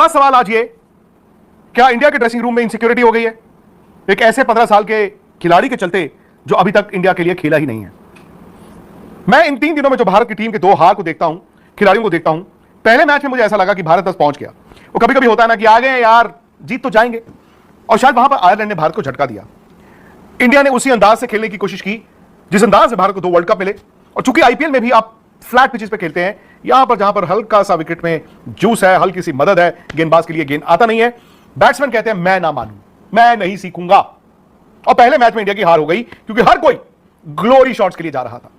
बड़ा सवाल आज ये, क्या इंडिया के ड्रेसिंग रूम में इनसिक्योरिटी हो गई है एक ऐसे 15 साल के खिलाड़ी के चलते जो अभी तक इंडिया के लिए खेला ही नहीं है? मैं इन 3 दिनों में जो भारत की टीम के 2 हार को देखता हूं, खिलाड़ियों को देखता हूं, पहले मैच में मुझे ऐसा लगा कि भारत 10 पहुंच गया। वो कभी कभी होता है ना कि आ गए यार, जीत तो जाएंगे, और शायद वहां पर आयरलैंड ने भारत को झटका दिया। इंडिया ने उसी अंदाज से खेलने की कोशिश की जिस अंदाज से भारत को 2 वर्ल्ड कप मिले। और चूंकि आईपीएल में भी आप फ्लैट पिचेस पे खेलते हैं, यहां पर जहां पर हल्का सा विकेट में जूस है, हल्की सी मदद है, गेंदबाज के लिए गेंद आता नहीं है, बैट्समैन कहते हैं मैं ना मानूं, मैं नहीं सीखूंगा। और पहले मैच में इंडिया की हार हो गई क्योंकि हर कोई ग्लोरी शॉट्स के लिए जा रहा था।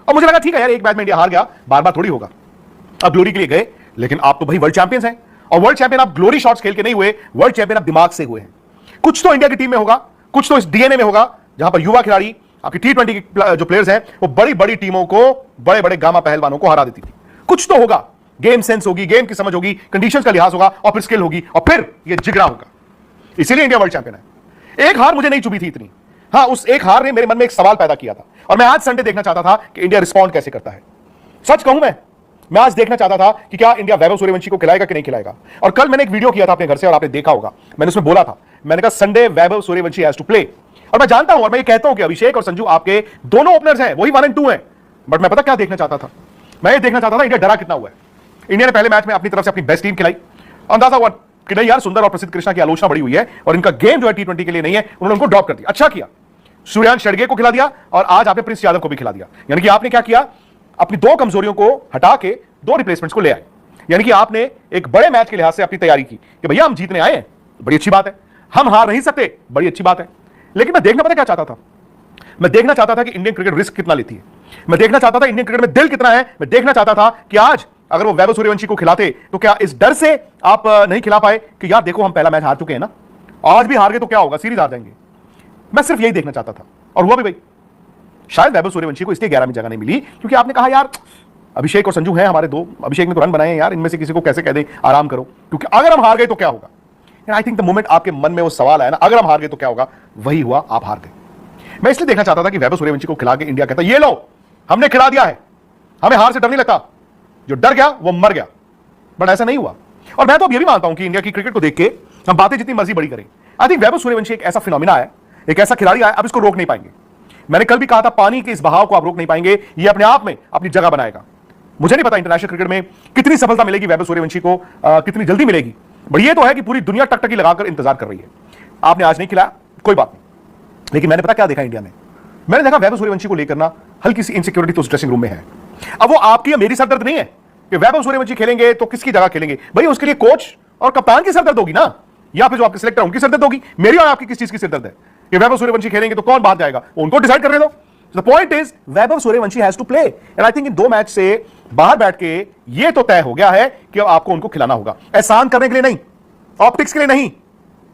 और मुझे लगा ठीक है यार, एक मैच में इंडिया हार गया, बार बार थोड़ी होगा, अब ग्लोरी के लिए गए, लेकिन आप तो भाई वर्ल्ड चैंपियंस हैं, और वर्ल्ड चैंपियन आप ग्लोरी शॉट्स खेल के नहीं हुए, वर्ल्ड चैंपियन आप दिमाग से हुए हैं। कुछ तो इंडिया की टीम में होगा, कुछ तो इस डीएनए में होगा, जहां पर युवा खिलाड़ी, आपकी T20 के जो प्लेयर्स हैं, वो बड़ी बड़ी टीमों को, बड़े बड़े गामा पहलवानों को हरा देती थी। कुछ तो होगा, गेम सेंस होगी, गेम की समझ होगी, कंडीशंस का लिहाज होगा, और फिर स्किल होगी, और फिर ये जिगरा होगा। इसीलिए इंडिया वर्ल्ड चैंपियन है। एक हार मुझे नहीं चुभी थी इतनी, हाँ, उस एक हार ने मेरे मन में एक सवाल पैदा किया था, और मैं आज संडे देखना चाहता था कि इंडिया रिस्पॉन्ड कैसे करता है। सच कहूं मैं आज देखना चाहता था कि क्या इंडिया वैभव सूर्यवंशी को खिलाएगा कि नहीं खिलाएगा। और कल मैंने एक वीडियो किया था अपने घर से, और आपने देखा होगा, मैंने उसमें बोला था, मैंने कहा Sunday Vaibhav Suryavanshi has to play. और मैं जानता हूं, और मैं ये कहता हूं कि अभिषेक और संजू आपके दोनों ओपनर्स हैं, वही 1 और 2 हैं, बट मैं पता क्या देखना चाहता था, मैं ये देखना चाहता था इंडिया डरा कितना हुआ है। इंडिया ने पहले मैच में अपनी तरफ से अपनी बेस्ट टीम खिलाई, अंदाजा हुआ कि नहीं यार, सुंदर और प्रसिद्ध कृष्णा की आलोचना बड़ी हुई है और इनका गेम जो है T20 के लिए नहीं है, उन्होंने उनको ड्रॉप कर दिया। अच्छा किया, सूर्यांश शेड़गे को खिला दिया, और आज आपने प्रिंस यादव को भी खिला दिया। यानी कि आपने क्या किया, अपनी 2 कमजोरियों को हटा के 2 रिप्लेसमेंट्स को ले आए। यानी कि आपने एक बड़े मैच के लिहाज से अपनी तैयारी की कि भैया हम जीतने आए हैं, बड़ी अच्छी बात है, हम हार नहीं सकते, बड़ी अच्छी बात है। लेकिन मैं देखना पता क्या चाहता था, मैं देखना चाहता था कि इंडियन क्रिकेट रिस्क कितना लेती है, मैं देखना चाहता था इंडियन क्रिकेट में दिल कितना है, मैं देखना चाहता था कि आज अगर वो वैभव सूर्यवंशी को खिलाते तो क्या इस डर से आप नहीं खिला पाए कि यार देखो हम पहला मैच हार चुके हैं ना, आज भी हार गए तो क्या होगा, सीरीज हार जाएंगे। मैं सिर्फ यही देखना चाहता था, और हुआ भी भाई। शायद वैभव सूर्यवंशी को इसलिए 11 में जगह नहीं मिली क्योंकि आपने कहा यार अभिषेक और संजू हैं हमारे 2, अभिषेक ने तो रन बनाए हैं यार, इनमें से किसी को कैसे कह दें आराम करो, क्योंकि अगर हम हार गए तो क्या होगा। आई थिंक द मोमेंट आपके मन में वो सवाल आया ना, अगर हम हार गए तो क्या होगा, वही हुआ, आप हार गए। मैं इसलिए देखना चाहता था कि वैभव सूर्यवंशी को खिला के इंडिया कहता ये लो हमने खिला दिया है, हमें हार से डर नहीं लगता, जो डर गया वो मर गया। बट ऐसा नहीं हुआ। और मैं तो अब ये भी मानता हूं कि इंडिया की क्रिकेट को देख के हम बातें जितनी मर्जी बड़ी करें, आई थिंक वैभव सूर्यवंशी एक ऐसा फिनोमिना है, एक ऐसा खिलाड़ी है, अब इसको रोक नहीं पाएंगे। मैंने कल भी कहा था, पानी के इस बहाव को आप रोक नहीं पाएंगे, ये अपने आप में अपनी जगह बनाएगा। मुझे नहीं पता इंटरनेशनल क्रिकेट में कितनी सफलता मिलेगी वैभव सूर्यवंशी को, कितनी जल्दी मिलेगी, बट ये तो है कि पूरी दुनिया टकटकी लगाकर इंतजार कर रही है। आपने आज नहीं खिलाया, कोई बात नहीं, लेकिन मैंने पता क्या देखा इंडिया में, मैंने देखा वैभव सूर्यवंशी को लेकर ना हल्की सी इनसिक्योरिटी तो उस ड्रेसिंग रूम में है। अब वो आपकी या मेरी सरदर्द नहीं है कि वैभव सूर्यवंशी खेलेंगे तो किसकी जगह खेलेंगे, भाई उसके लिए कोच और कप्तान की सरदर्द होगी ना, या फिर जो आपके सिलेक्टर उनकी सरदर्द होगी। मेरी और आपकी किस चीज की सरदर्द है कि वैभव सूर्यवंशी खेलेंगे तो कौन बाहर जाएगा, उनको डिसाइड करने दो। The point is Vaibhav Suryavanshi has to play, and I think in 2 match से बाहर बैठ के ये तो तय हो गया है कि अब आपको उनको खिलाना होगा, एहसान करने के लिए नहीं, ऑप्टिक्स के लिए नहीं।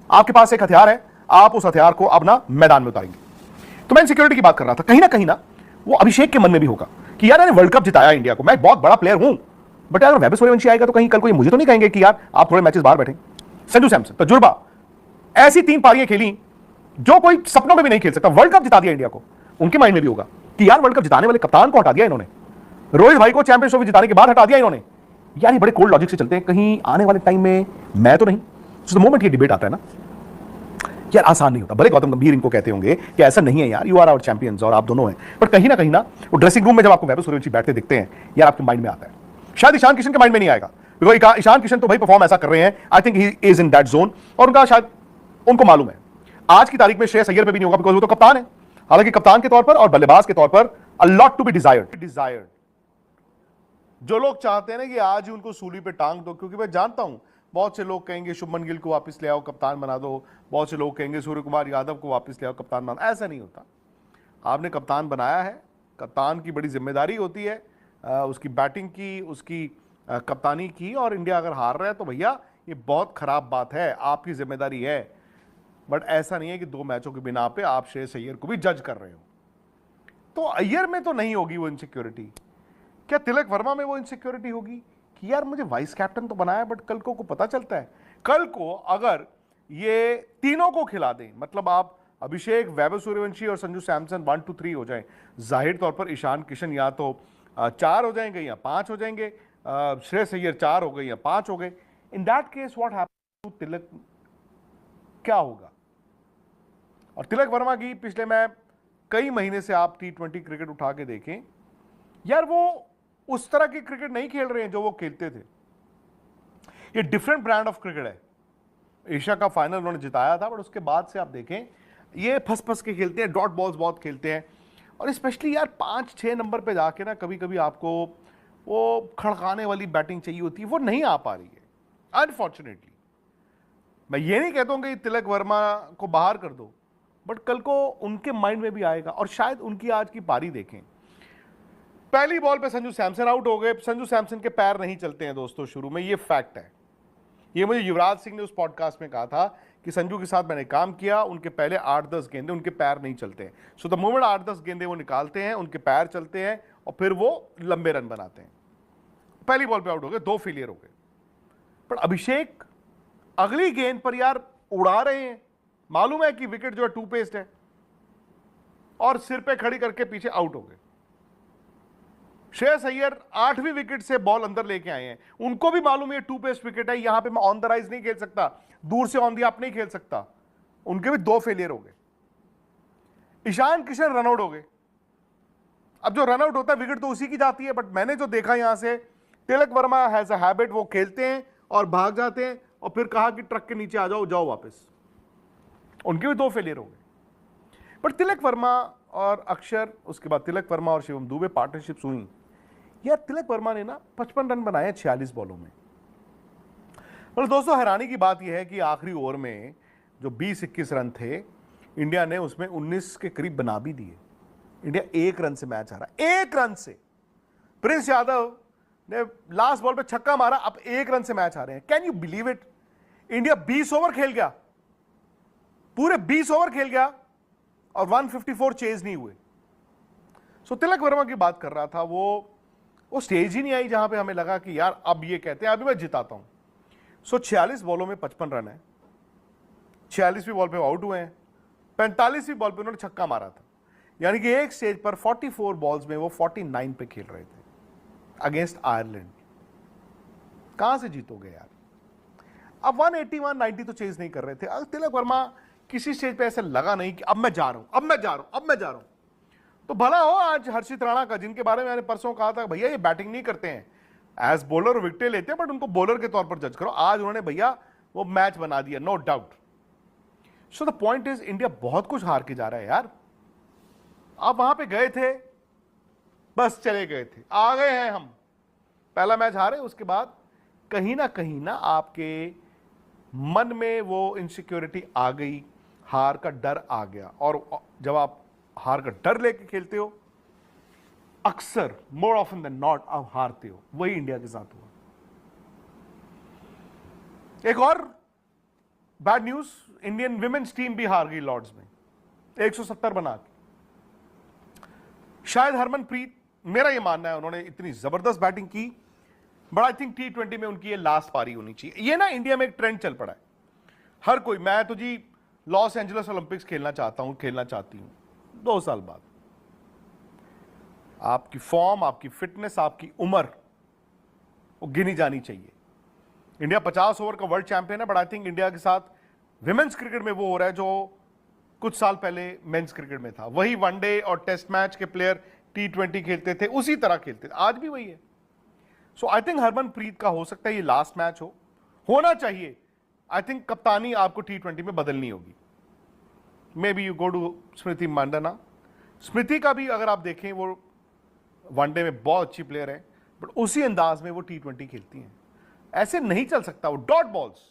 आपके पास एक हथियार है, आप उस हथियार को अब ना मैदान में उतारेंगे। तो मैं सिक्योरिटी की बात कर रहा था, कहीं ना वो अभिषेक के मन में भी होगा कि यार मैंने वर्ल्ड कप जिताया इंडिया को, मैं एक बहुत बड़ा प्लेयर हूं, बट यार वैभव सूर्यवंशी आएगा तो कहीं कल को ये मुझे तो नहीं कहेंगे कि यार आप थोड़े मैचेस बाहर बैठे। संजू सैमसन तजुर्बा, ऐसी 3 पारियां खेली जो कोई सपनों में भी नहीं खेल सकता, वर्ल्ड कप जिता दिया इंडिया को। उनके माइंड में भी होगा कि यार वर्ल्ड कप जिताने वाले कप्तान को हटा दिया इन्होंने, रोहित भाई को चैंपियंस ट्रॉफी जिताने के बाद हटा दिया इन्होंने। यार ये बड़े कोल्ड लॉजिक से चलते हैं, कहीं आने वाले टाइम में मैं तो नहीं। सो द मोमेंट ये डिबेट आता है ना, यार आसान नहीं होता। भले गौतम गंभीर इनको कहते होंगे कि ऐसा नहीं है यार, यू आर आवर चैंपियंस और आप दोनों हैं, पर कहीं ना वो ड्रेसिंग रूम में जब आपको वैभव सूर्यवंशी बैठते दिखते हैं, यार आपके माइंड में आता है। शायद ईशान किशन के माइंड में नहीं आएगा, बिकॉज ईशान किशन तो भाई परफॉर्म ऐसा कर रहे हैं, I think he is in that zone, और उनका शायद उनको मालूम है आज की तारीख में श्रेयस अय्यर पे भी नहीं होगा, बिकॉज वो तो कप्तान है। हालांकि कप्तान के तौर पर और बल्लेबाज के तौर पर a lot to be desired. जो लोग चाहते हैं ना कि आज ही उनको सूली पे टांग दो, क्योंकि मैं जानता हूं बहुत से लोग कहेंगे शुभमन गिल को वापस ले आओ कप्तान बना दो, बहुत से लोग कहेंगे सूर्य कुमार यादव को वापस ले आओ कप्तान बना। ऐसा नहीं होता, आपने कप्तान बनाया है, कप्तान की बड़ी जिम्मेदारी होती है उसकी बैटिंग की, उसकी कप्तानी की, और इंडिया अगर हार रहा है तो भैया ये बहुत खराब बात है, आपकी जिम्मेदारी है। बट ऐसा नहीं है कि 2 मैचों के बिना पे आप श्रेयस अय्यर को भी जज कर रहे हो। तो अय्यर में तो नहीं होगी वो इनसिक्योरिटी, क्या तिलक वर्मा में वो इनसिक्योरिटी होगी कि यार मुझे वाइस कैप्टन तो बनाया, बट कल को पता चलता है, कल को अगर ये तीनों को खिला दें, मतलब आप अभिषेक, वैभव सूर्यवंशी और संजू सैमसन 1 2 3 हो जाएं, जाहिर तौर पर ईशान किशन या तो 4 हो जाएंगे या 5 हो जाएंगे, श्रेयस अय्यर 4 हो गए या 5 हो गए। In that case what happens to Tilak, क्या होगा? और तिलक वर्मा की पिछले मैं कई महीने से आप T20 क्रिकेट उठा के देखें यार, वो उस तरह की क्रिकेट नहीं खेल रहे हैं जो वो खेलते थे। ये डिफरेंट ब्रांड ऑफ क्रिकेट है। एशिया का फाइनल उन्होंने जिताया था, बट उसके बाद से आप देखें ये फंस फंस के खेलते हैं, डॉट बॉल्स बहुत खेलते हैं, और स्पेशली यार 5-6 नंबर पे जाके ना कभी कभी आपको वो खड़काने वाली बैटिंग चाहिए होती है, वो नहीं आ पा रही है अनफॉर्चुनेटली। मैं ये नहीं कहता हूं कि तिलक वर्मा को बाहर कर दो, बट कल को उनके माइंड में भी आएगा, और शायद उनकी आज की पारी देखें। पहली बॉल पे संजू सैमसन आउट हो गए। संजू सैमसन के पैर नहीं चलते हैं दोस्तों शुरू में, ये फैक्ट है। ये मुझे युवराज सिंह ने उस पॉडकास्ट में कहा था कि संजू के साथ मैंने काम किया, उनके पहले 8-10 गेंदे उनके पैर नहीं चलते हैं। सो द मोमेंट 8-10 गेंदे वो निकालते हैं, उनके पैर चलते हैं और फिर वो लंबे रन बनाते हैं। पहली बॉल पे आउट हो गए, 2 फेलियर हो गए। पर अभिषेक अगली गेंद पर यार उड़ा रहे हैं, मालूम है कि विकेट जो है टूपेस्ट है, और सिर पे खड़ी करके पीछे आउट हो गए। श्रेयस अय्यर 8वीं विकेट से बॉल अंदर लेके आए हैं, उनको भी मालूम है टूपेस्ट विकेट है, यहां पे मैं ऑन द राइज नहीं खेल सकता, दूर से ऑन दी आप नहीं खेल सकता। उनके भी 2 फेलियर हो गए। ईशान किशन रनआउट हो गए। अब जो रनआउट होता है विकेट तो उसी की जाती है, बट मैंने जो देखा यहां से, Tilak Varma has a habit, वो खेलते हैं और भाग जाते हैं और फिर कहा कि ट्रक के नीचे आ जाओ, जाओ वापस। उनके भी 2 फेलियर हो गए। पर तिलक वर्मा और अक्षर, उसके बाद तिलक वर्मा और शिवम दुबे पार्टनरशिप्स हुई यार। तिलक वर्मा ने ना 55 रन बनाए 46 बॉलों में। मतलब दोस्तों हैरानी की बात यह है कि आखिरी ओवर में जो 20-21 रन थे, इंडिया ने उसमें 19 के करीब बना भी दिए। इंडिया 1 रन से मैच हारा, 1 रन से। प्रिंस यादव ने लास्ट बॉल पे छक्का मारा, अब 1 रन से मैच हारे हैं। Can you believe it? India 20 over खेल गया, पूरे 20 ओवर खेल गया और 154 चेज नहीं हुए। सो तिलक वर्मा की बात कर रहा था, वो स्टेज ही नहीं आई जहां पे हमें लगा कि यार अब ये कहते हैं अभी मैं जिताता हूं। सो 46 बॉलों में 55 रन है, 46वीं बॉल पे आउट हुए हैं, 45वीं बॉल पे उन्होंने छक्का मारा था। यानी कि एक स्टेज पर 44 बॉल्स में वो 49 पे खेल रहे थे अगेंस्ट आयरलैंड। कहां से जीतोगे यार? अब 180 190 तो चेज नहीं कर रहे थे। अब तिलक वर्मा किसी स्टेज पे ऐसा लगा नहीं कि अब मैं जा रहा हूं, अब मैं जा रहा हूं, अब मैं जा रहा हूं। तो भला हो आज हर्षित राणा का, जिनके बारे में मैंने परसों कहा था भैया ये बैटिंग नहीं करते हैं, एज बॉलर विकेट लेते हैं, बट उनको बॉलर के तौर पर जज करो। आज उन्होंने भैया वो मैच बना दिया, no doubt. So the point is India बहुत कुछ हार के जा रहा है यार। आप वहां पे गए थे, बस चले गए थे, आ गए हैं हम, पहला मैच हारे, उसके बाद कहीं ना आपके मन में वो इनसिक्योरिटी आ गई, हार का डर आ गया। और जब आप हार का डर लेके खेलते हो, अक्सर मोर ऑफन देन नॉट आप हारते हो। वही इंडिया के साथ हुआ। एक और bad news, Indian women's team भी हार गई लॉर्ड्स में 170 बना के। शायद हरमनप्रीत, मेरा ये मानना है, उन्होंने इतनी जबरदस्त बैटिंग की, बट आई थिंक T20 में उनकी ये लास्ट पारी होनी चाहिए। ये ना इंडिया में एक ट्रेंड चल पड़ा है, हर कोई, मैं तो जी लॉस एंजलिस ओलंपिक्स खेलना चाहता हूं, खेलना चाहती हूं 2 साल बाद। आपकी फॉर्म, आपकी फिटनेस, आपकी उम्र वो गिनी जानी चाहिए। इंडिया 50 ओवर का वर्ल्ड चैंपियन है, बट आई थिंक इंडिया के साथ विमेन्स क्रिकेट में वो हो रहा है जो कुछ साल पहले मेंस क्रिकेट में था। वही वनडे और टेस्ट मैच के प्लेयर T20 खेलते थे, उसी तरह खेलते थे, आज भी वही है। सो आई थिंक हरमनप्रीत का हो सकता है ये लास्ट मैच होना चाहिए। आई थिंक कप्तानी आपको T20 में बदलनी होगी। Maybe you go to Smriti Mandhana. Smriti का भी अगर आप देखें, वो वनडे में बहुत अच्छी प्लेयर है, बट उसी अंदाज में वो T20 खेलती हैं। ऐसे नहीं चल सकता। वो डॉट बॉल्स,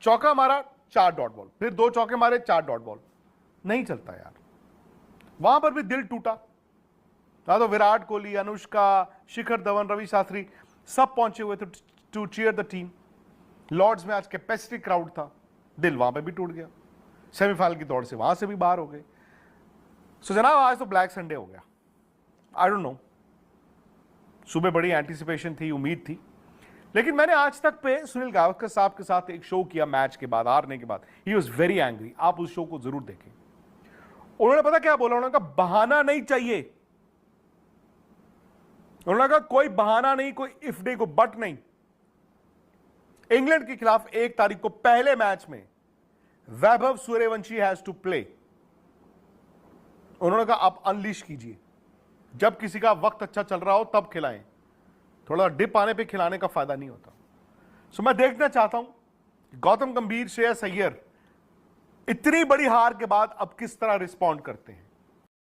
चौका मारा 4 डॉट बॉल, फिर 2 चौके मारे 4 डॉट बॉल, नहीं चलता यार। वहां पर भी दिल टूटा। तो विराट कोहली, अनुष्का, शिखर धवन, रवि शास्त्री सब पहुंचे हुए थे to cheer the team. Lord's में आज कैपेसिटी क्राउड था, दिल वहां पे भी टूट गया। सेमीफाइनल की दौड़ से वहां से भी बाहर हो गए। सो जनाब आज तो ब्लैक संडे हो गया। आई डोंट नो, सुबह बड़ी एंटीसिपेशन थी, उम्मीद थी, लेकिन मैंने आज तक पे सुनील गावस्कर साहब के साथ एक शो किया मैच के बाद, हारने के बाद। He was very angry. आप उस शो को जरूर देखें। उन्होंने पता क्या बोला? उन्होंने कहा बहाना नहीं चाहिए। उन्होंने कहा कोई बहाना नहीं, कोई इफ नहीं, कोई बट नहीं। इंग्लैंड के खिलाफ 1 तारीख को पहले मैच में वैभव सूर्यवंशी हैज टू प्ले। उन्होंने कहा आप अनलीश कीजिए, जब किसी का वक्त अच्छा चल रहा हो तब खिलाएं, थोड़ा डिप आने पे खिलाने का फायदा नहीं होता। सो मैं देखना चाहता हूं गौतम गंभीर, श्रेयस अय्यर इतनी बड़ी हार के बाद अब किस तरह रिस्पॉन्ड करते हैं।